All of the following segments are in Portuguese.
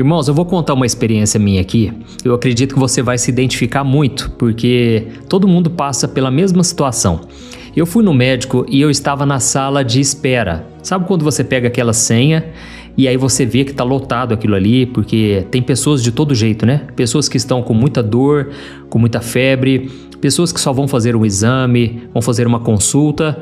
Irmãos, eu vou contar uma experiência minha aqui. Eu acredito que você vai se identificar muito, porque todo mundo passa pela mesma situação. Eu fui no médico e eu estava na sala de espera. Sabe quando você pega aquela senha e aí você vê que está lotado aquilo ali, porque tem pessoas de todo jeito, né? Pessoas que estão com muita dor, com muita febre, pessoas que só vão fazer um exame, vão fazer uma consulta.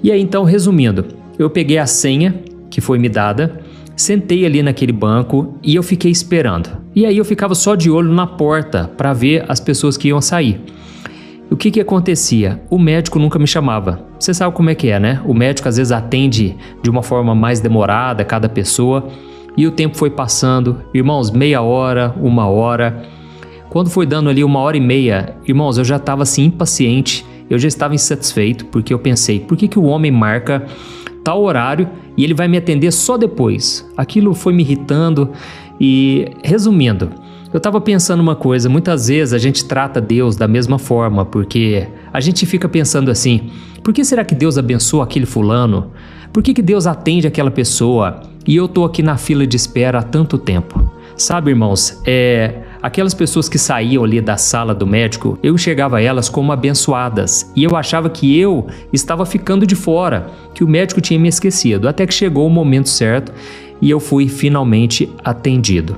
E aí então, resumindo, eu peguei a senha que foi me dada, sentei ali naquele banco e eu fiquei esperando. E aí eu ficava só de olho na porta para ver as pessoas que iam sair. O que acontecia? O médico nunca me chamava. Você sabe como é que é, né? O médico às vezes atende de uma forma mais demorada cada pessoa. E o tempo foi passando. Irmãos, meia hora, uma hora. Quando foi dando ali 1h30, irmãos, eu já estava assim impaciente. Eu já estava insatisfeito porque eu pensei, por que o homem marca tal horário e ele vai me atender só depois? Aquilo foi me irritando e, resumindo, eu estava pensando uma coisa, muitas vezes a gente trata Deus da mesma forma, porque a gente fica pensando assim, por que será que Deus abençoa aquele fulano? Por que Deus atende aquela pessoa e eu estou aqui na fila de espera há tanto tempo? Sabe, irmãos, aquelas pessoas que saíam ali da sala do médico, eu enxergava elas como abençoadas e eu achava que eu estava ficando de fora, que o médico tinha me esquecido, até que chegou o momento certo e eu fui finalmente atendido.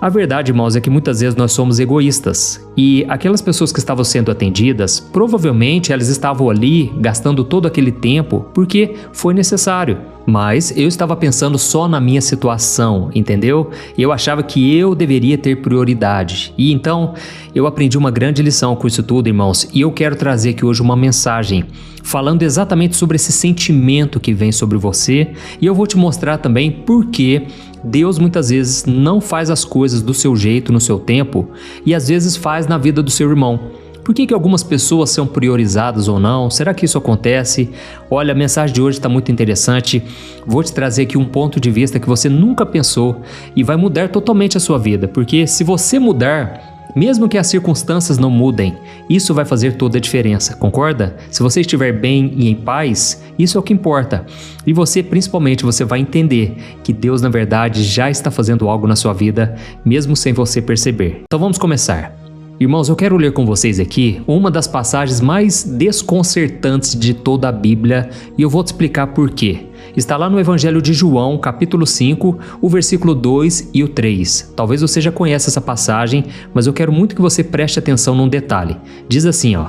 A verdade, irmãos, é que muitas vezes nós somos egoístas e aquelas pessoas que estavam sendo atendidas, provavelmente elas estavam ali gastando todo aquele tempo porque foi necessário. Mas eu estava pensando só na minha situação, entendeu? Eu achava que eu deveria ter prioridade. E então eu aprendi uma grande lição com isso tudo, irmãos. E eu quero trazer aqui hoje uma mensagem falando exatamente sobre esse sentimento que vem sobre você. E eu vou te mostrar também por que Deus muitas vezes não faz as coisas do seu jeito, no seu tempo, e às vezes faz na vida do seu irmão. Por que algumas pessoas são priorizadas ou não? Será que isso acontece? Olha, a mensagem de hoje está muito interessante. Vou te trazer aqui um ponto de vista que você nunca pensou e vai mudar totalmente a sua vida, porque se você mudar, mesmo que as circunstâncias não mudem, isso vai fazer toda a diferença, concorda? Se você estiver bem e em paz, isso é o que importa. E você, principalmente, você vai entender que Deus, na verdade, já está fazendo algo na sua vida, mesmo sem você perceber. Então vamos começar. Irmãos, eu quero ler com vocês aqui uma das passagens mais desconcertantes de toda a Bíblia e eu vou te explicar por quê. Está lá no Evangelho de João, capítulo 5, o versículo 2 e o 3. Talvez você já conheça essa passagem, mas eu quero muito que você preste atenção num detalhe. Diz assim, ó: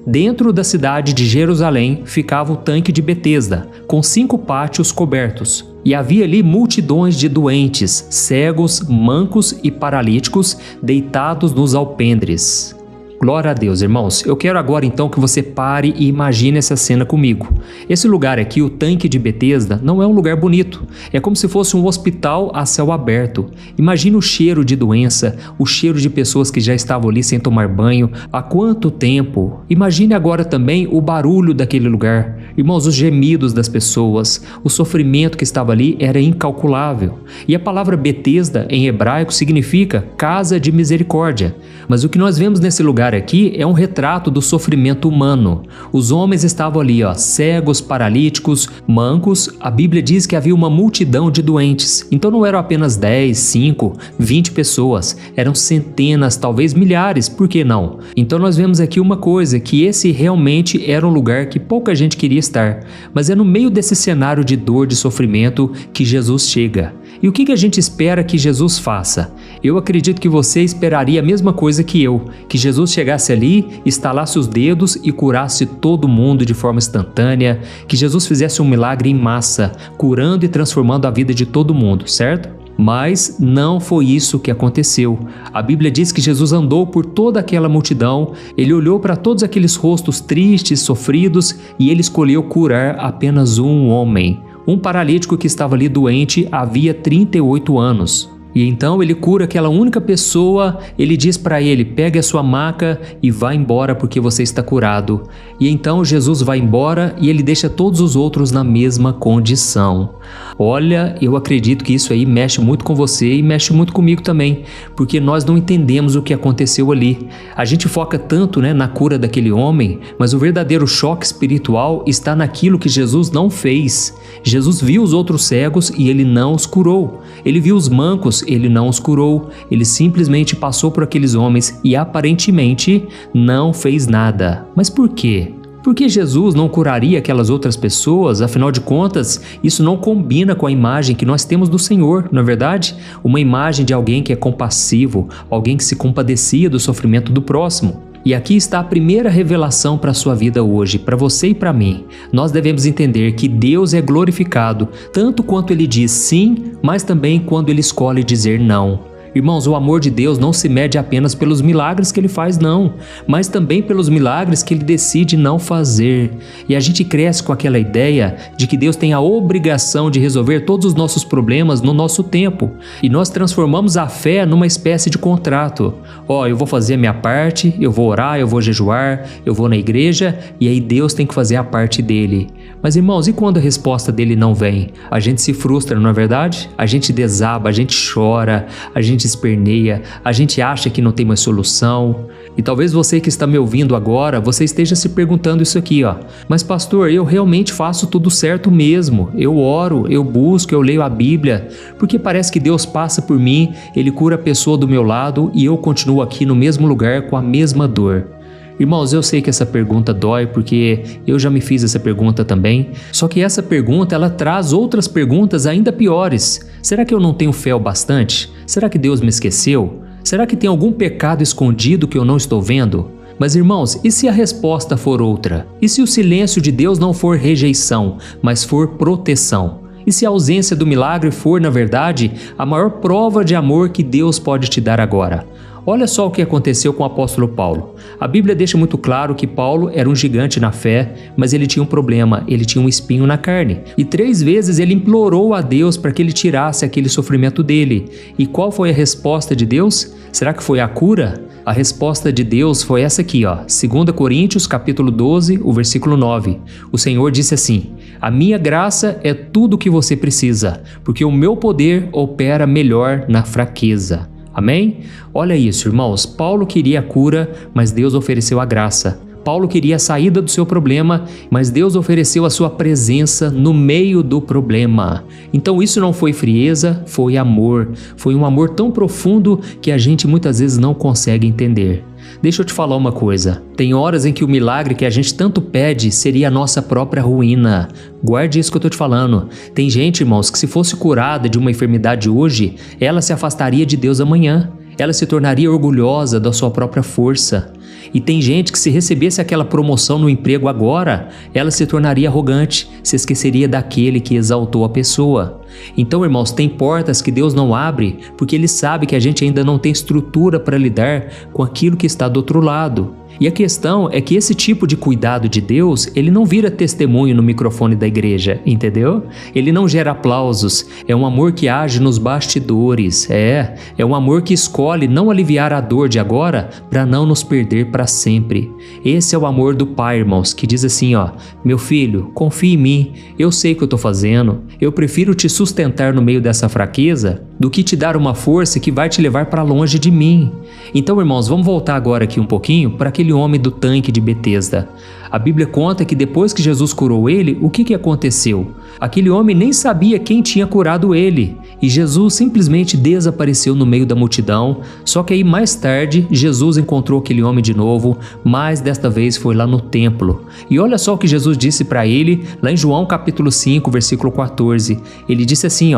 dentro da cidade de Jerusalém ficava o tanque de Betesda, com 5 pátios cobertos. E havia ali multidões de doentes, cegos, mancos e paralíticos, deitados nos alpendres. Glória a Deus, irmãos. Eu quero agora então que você pare e imagine essa cena comigo. Esse lugar aqui, o tanque de Betesda, não é um lugar bonito. É como se fosse um hospital a céu aberto. Imagine o cheiro de doença, o cheiro de pessoas que já estavam ali sem tomar banho. Há quanto tempo? Imagine agora também o barulho daquele lugar. Irmãos, os gemidos das pessoas, o sofrimento que estava ali era incalculável. E a palavra Betesda em hebraico significa casa de misericórdia. Mas o que nós vemos nesse lugar aqui é um retrato do sofrimento humano. Os homens estavam ali, cegos, paralíticos, mancos. A Bíblia diz que havia uma multidão de doentes. Então não eram apenas 10, 5, 20 pessoas. Eram centenas, talvez milhares, por que não? Então nós vemos aqui uma coisa, que esse realmente era um lugar que pouca gente queria estar. Mas é no meio desse cenário de dor, de sofrimento, que Jesus chega. E o que a gente espera que Jesus faça? Eu acredito que você esperaria a mesma coisa que eu, que Jesus chegasse ali, estalasse os dedos e curasse todo mundo de forma instantânea, que Jesus fizesse um milagre em massa, curando e transformando a vida de todo mundo, certo? Mas não foi isso que aconteceu. A Bíblia diz que Jesus andou por toda aquela multidão, ele olhou para todos aqueles rostos tristes, sofridos, e ele escolheu curar apenas um homem. Um paralítico que estava ali doente havia 38 anos. E então ele cura aquela única pessoa, ele diz para ele, pegue a sua maca e vá embora porque você está curado. E então Jesus vai embora e ele deixa todos os outros na mesma condição. Olha, eu acredito que isso aí mexe muito com você e mexe muito comigo também, porque nós não entendemos o que aconteceu ali. A gente foca tanto, na cura daquele homem, mas o verdadeiro choque espiritual está naquilo que Jesus não fez. Jesus viu os outros cegos e ele não os curou. Ele viu os mancos ele não os curou, ele simplesmente passou por aqueles homens e aparentemente não fez nada. Mas por quê? Por que Jesus não curaria aquelas outras pessoas? Afinal de contas, isso não combina com a imagem que nós temos do Senhor, não é verdade? Uma imagem de alguém que é compassivo, alguém que se compadecia do sofrimento do próximo. E aqui está a primeira revelação para a sua vida hoje, para você e para mim. Nós devemos entender que Deus é glorificado, tanto quanto Ele diz sim, mas também quando Ele escolhe dizer não. Irmãos, o amor de Deus não se mede apenas pelos milagres que Ele faz, não, mas também pelos milagres que Ele decide não fazer. E a gente cresce com aquela ideia de que Deus tem a obrigação de resolver todos os nossos problemas no nosso tempo. E nós transformamos a fé numa espécie de contrato. Eu vou fazer a minha parte, eu vou orar, eu vou jejuar, eu vou na igreja, e aí Deus tem que fazer a parte dele. Mas irmãos, e quando a resposta dele não vem? A gente se frustra, não é verdade? A gente desaba, a gente chora, a gente esperneia, a gente acha que não tem mais solução. E talvez você que está me ouvindo agora, você esteja se perguntando isso aqui, mas pastor, eu realmente faço tudo certo mesmo. Eu oro, eu busco, eu leio a Bíblia, porque parece que Deus passa por mim, Ele cura a pessoa do meu lado e eu continuo aqui no mesmo lugar com a mesma dor. Irmãos, eu sei que essa pergunta dói porque eu já me fiz essa pergunta também, só que essa pergunta ela traz outras perguntas ainda piores. Será que eu não tenho fé o bastante? Será que Deus me esqueceu? Será que tem algum pecado escondido que eu não estou vendo? Mas irmãos, e se a resposta for outra? E se o silêncio de Deus não for rejeição, mas for proteção? E se a ausência do milagre for, na verdade, a maior prova de amor que Deus pode te dar agora? Olha só o que aconteceu com o apóstolo Paulo. A Bíblia deixa muito claro que Paulo era um gigante na fé, mas ele tinha um problema, ele tinha um espinho na carne. E 3 vezes ele implorou a Deus para que ele tirasse aquele sofrimento dele. E qual foi a resposta de Deus? Será que foi a cura? A resposta de Deus foi essa aqui, 2 Coríntios capítulo 12, o versículo 9. O Senhor disse assim: "A minha graça é tudo o que você precisa, porque o meu poder opera melhor na fraqueza." Amém? Olha isso, irmãos. Paulo queria a cura, mas Deus ofereceu a graça. Paulo queria a saída do seu problema, mas Deus ofereceu a sua presença no meio do problema. Então isso não foi frieza, foi amor. Foi um amor tão profundo que a gente muitas vezes não consegue entender. Deixa eu te falar uma coisa. Tem horas em que o milagre que a gente tanto pede seria a nossa própria ruína. Guarde isso que eu estou te falando. Tem gente, irmãos, que se fosse curada de uma enfermidade hoje, ela se afastaria de Deus amanhã. Ela se tornaria orgulhosa da sua própria força. E tem gente que se recebesse aquela promoção no emprego agora, ela se tornaria arrogante, se esqueceria daquele que exaltou a pessoa. Então, irmãos, tem portas que Deus não abre porque Ele sabe que a gente ainda não tem estrutura para lidar com aquilo que está do outro lado. E a questão é que esse tipo de cuidado de Deus, ele não vira testemunho no microfone da igreja, entendeu? Ele não gera aplausos, é um amor que age nos bastidores, é um amor que escolhe não aliviar a dor de agora para não nos perder para sempre. Esse é o amor do Pai, irmãos, que diz assim, meu filho, confie em mim, eu sei o que eu estou fazendo, eu prefiro te sustentar no meio dessa fraqueza do que te dar uma força que vai te levar para longe de mim. Então, irmãos, vamos voltar agora aqui um pouquinho para aquele homem do tanque de Betesda. A Bíblia conta que depois que Jesus curou ele, o que aconteceu? Aquele homem nem sabia quem tinha curado ele, e Jesus simplesmente desapareceu no meio da multidão. Só que aí mais tarde, Jesus encontrou aquele homem de novo, mas desta vez foi lá no templo. E olha só o que Jesus disse para ele, lá em João capítulo 5, versículo 14. Ele disse assim,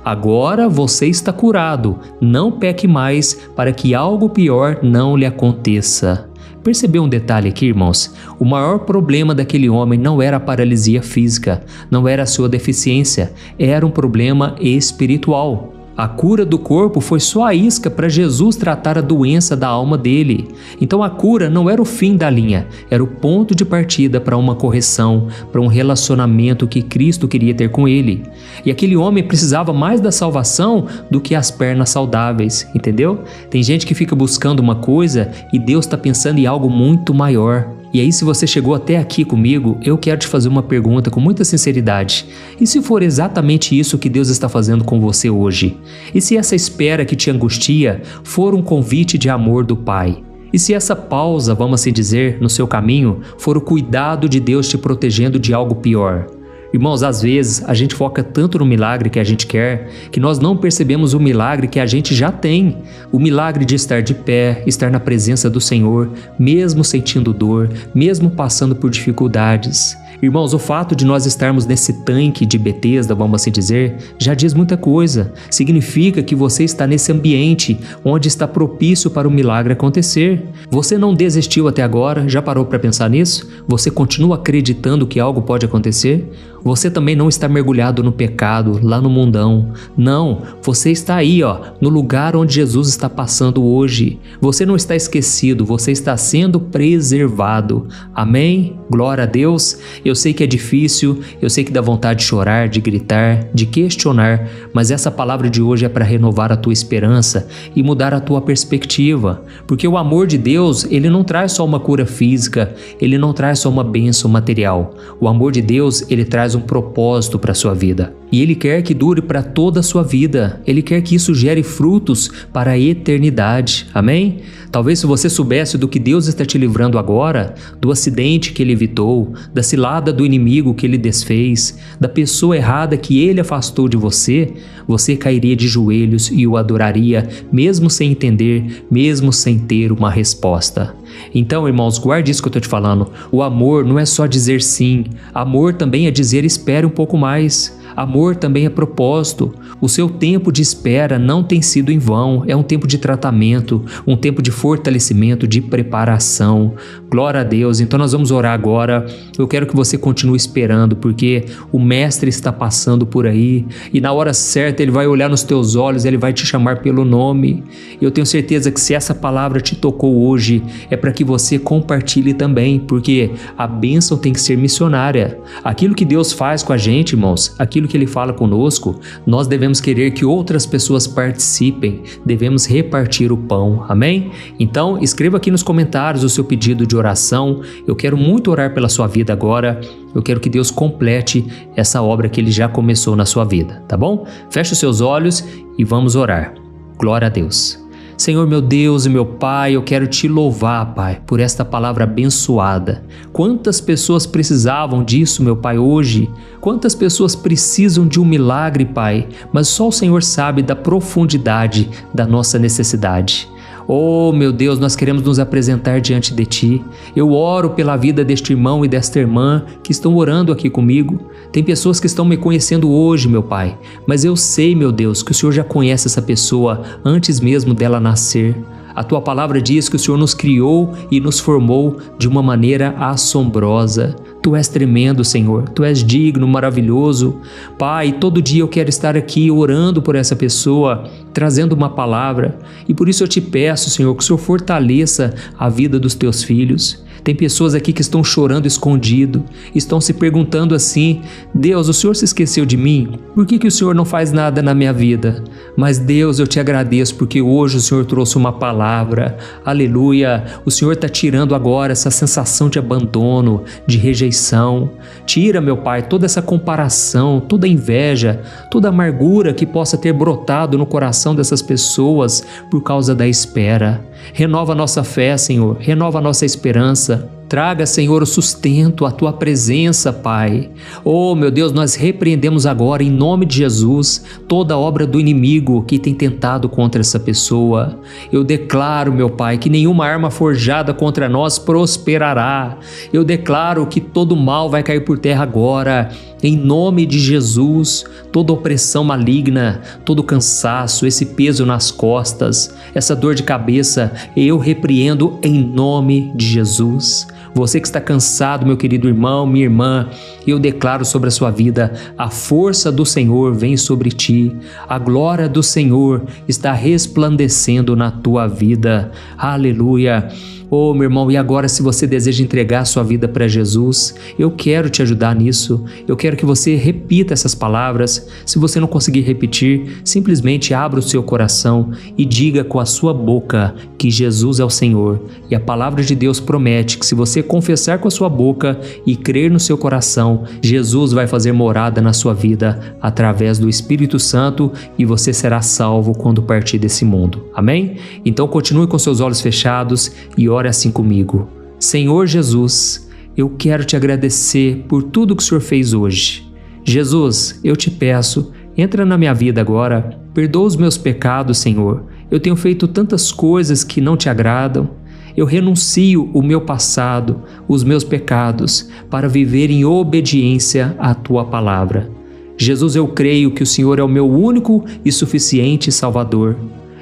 agora você está curado, não peque mais, para que algo pior não lhe aconteça. Percebeu um detalhe aqui, irmãos? O maior problema daquele homem não era a paralisia física, não era a sua deficiência, era um problema espiritual. A cura do corpo foi só a isca para Jesus tratar a doença da alma dele. Então a cura não era o fim da linha, era o ponto de partida para uma correção, para um relacionamento que Cristo queria ter com ele. E aquele homem precisava mais da salvação do que as pernas saudáveis, entendeu? Tem gente que fica buscando uma coisa e Deus está pensando em algo muito maior. E aí, se você chegou até aqui comigo, eu quero te fazer uma pergunta com muita sinceridade. E se for exatamente isso que Deus está fazendo com você hoje? E se essa espera que te angustia for um convite de amor do Pai? E se essa pausa, vamos assim dizer, no seu caminho, for o cuidado de Deus te protegendo de algo pior? Irmãos, às vezes a gente foca tanto no milagre que a gente quer que nós não percebemos o milagre que a gente já tem. O milagre de estar de pé, estar na presença do Senhor, mesmo sentindo dor, mesmo passando por dificuldades. Irmãos, o fato de nós estarmos nesse tanque de Betesda, vamos assim dizer, já diz muita coisa. Significa que você está nesse ambiente onde está propício para o milagre acontecer. Você não desistiu até agora? Já parou para pensar nisso? Você continua acreditando que algo pode acontecer? Você também não está mergulhado no pecado, lá no mundão. Não, você está aí, no lugar onde Jesus está passando hoje. Você não está esquecido, você está sendo preservado. Amém? Glória a Deus. Eu sei que é difícil, eu sei que dá vontade de chorar, de gritar, de questionar, mas essa palavra de hoje é para renovar a tua esperança e mudar a tua perspectiva. Porque o amor de Deus, ele não traz só uma cura física, ele não traz só uma bênção material. O amor de Deus, ele traz um propósito para a sua vida. E Ele quer que dure para toda a sua vida. Ele quer que isso gere frutos para a eternidade. Amém? Talvez se você soubesse do que Deus está te livrando agora, do acidente que Ele evitou, da cilada do inimigo que Ele desfez, da pessoa errada que Ele afastou de você, você cairia de joelhos e o adoraria, mesmo sem entender, mesmo sem ter uma resposta. Então, irmãos, guarde isso que eu estou te falando. O amor não é só dizer sim. Amor também é dizer espere um pouco mais. Amor também é propósito. O seu tempo de espera não tem sido em vão. É um tempo de tratamento, um tempo de fortalecimento, de preparação. Glória a Deus. Então nós vamos orar agora. Eu quero que você continue esperando, porque o Mestre está passando por aí e na hora certa Ele vai olhar nos teus olhos, Ele vai te chamar pelo nome. Eu tenho certeza que se essa palavra te tocou hoje, é para que você compartilhe também, porque a bênção tem que ser missionária. Aquilo que Deus faz com a gente, irmãos, aquilo que Ele fala conosco, nós devemos querer que outras pessoas participem, devemos repartir o pão, amém? Então, escreva aqui nos comentários o seu pedido de oração. Eu quero muito orar pela sua vida agora. Eu quero que Deus complete essa obra que Ele já começou na sua vida, tá bom? Feche os seus olhos e vamos orar. Glória a Deus. Senhor, meu Deus e meu Pai, eu quero te louvar, Pai, por esta palavra abençoada. Quantas pessoas precisavam disso, meu Pai, hoje? Quantas pessoas precisam de um milagre, Pai? Mas só o Senhor sabe da profundidade da nossa necessidade. Oh, meu Deus, nós queremos nos apresentar diante de Ti. Eu oro pela vida deste irmão e desta irmã que estão orando aqui comigo. Tem pessoas que estão me conhecendo hoje, meu Pai, mas eu sei, meu Deus, que o Senhor já conhece essa pessoa antes mesmo dela nascer. A Tua palavra diz que o Senhor nos criou e nos formou de uma maneira assombrosa. Tu és tremendo, Senhor. Tu és digno, maravilhoso. Pai, todo dia eu quero estar aqui orando por essa pessoa, trazendo uma palavra. E por isso eu te peço, Senhor, que o Senhor fortaleça a vida dos Teus filhos. Tem pessoas aqui que estão chorando escondido, estão se perguntando assim: Deus, o Senhor se esqueceu de mim? Por que o Senhor não faz nada na minha vida? Mas Deus, eu te agradeço porque hoje o Senhor trouxe uma palavra. Aleluia! O Senhor está tirando agora essa sensação de abandono, de rejeição. Tira, meu Pai, toda essa comparação, toda a inveja, toda a amargura que possa ter brotado no coração dessas pessoas por causa da espera. Renova a nossa fé, Senhor, renova a nossa esperança. Traga, Senhor, o sustento, a Tua presença, Pai. Oh, meu Deus, nós repreendemos agora, em nome de Jesus, toda obra do inimigo que tem tentado contra essa pessoa. Eu declaro, meu Pai, que nenhuma arma forjada contra nós prosperará. Eu declaro que todo mal vai cair por terra agora. Em nome de Jesus, toda opressão maligna, todo cansaço, esse peso nas costas, essa dor de cabeça, eu repreendo em nome de Jesus. Você que está cansado, meu querido irmão, minha irmã, eu declaro sobre a sua vida: a força do Senhor vem sobre ti, a glória do Senhor está resplandecendo na tua vida. Aleluia! Oh, meu irmão, e agora, se você deseja entregar a sua vida para Jesus, eu quero te ajudar nisso. Eu quero que você repita essas palavras. Se você não conseguir repetir, simplesmente abra o seu coração e diga com a sua boca que Jesus é o Senhor. E a palavra de Deus promete que se você confessar com a sua boca e crer no seu coração, Jesus vai fazer morada na sua vida através do Espírito Santo e você será salvo quando partir desse mundo. Amém? Então continue com seus olhos fechados e ore assim comigo. Senhor Jesus, eu quero te agradecer por tudo que o Senhor fez hoje. Jesus, eu te peço, entra na minha vida agora, perdoa os meus pecados, Senhor. Eu tenho feito tantas coisas que não te agradam. Eu renuncio o meu passado, os meus pecados, para viver em obediência à tua palavra. Jesus, eu creio que o Senhor é o meu único e suficiente Salvador.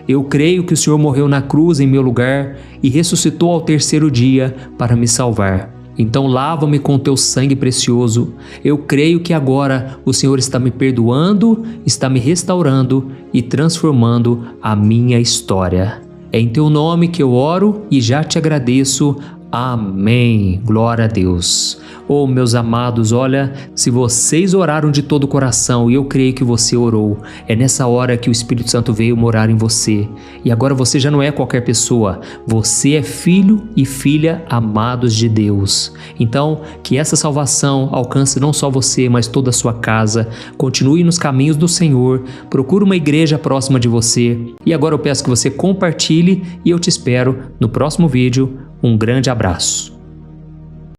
Eu creio que o Senhor morreu na cruz em meu lugar e ressuscitou ao terceiro dia para me salvar. Então lava-me com teu sangue precioso. Eu creio que agora o Senhor está me perdoando, está me restaurando e transformando a minha história. É em teu nome que eu oro e já te agradeço. Amém. Glória a Deus. Oh, meus amados, olha, se vocês oraram de todo o coração e eu creio que você orou, é nessa hora que o Espírito Santo veio morar em você. E agora você já não é qualquer pessoa, você é filho e filha amados de Deus. Então, que essa salvação alcance não só você, mas toda a sua casa. Continue nos caminhos do Senhor, procure uma igreja próxima de você. E agora eu peço que você compartilhe e eu te espero no próximo vídeo. Um grande abraço.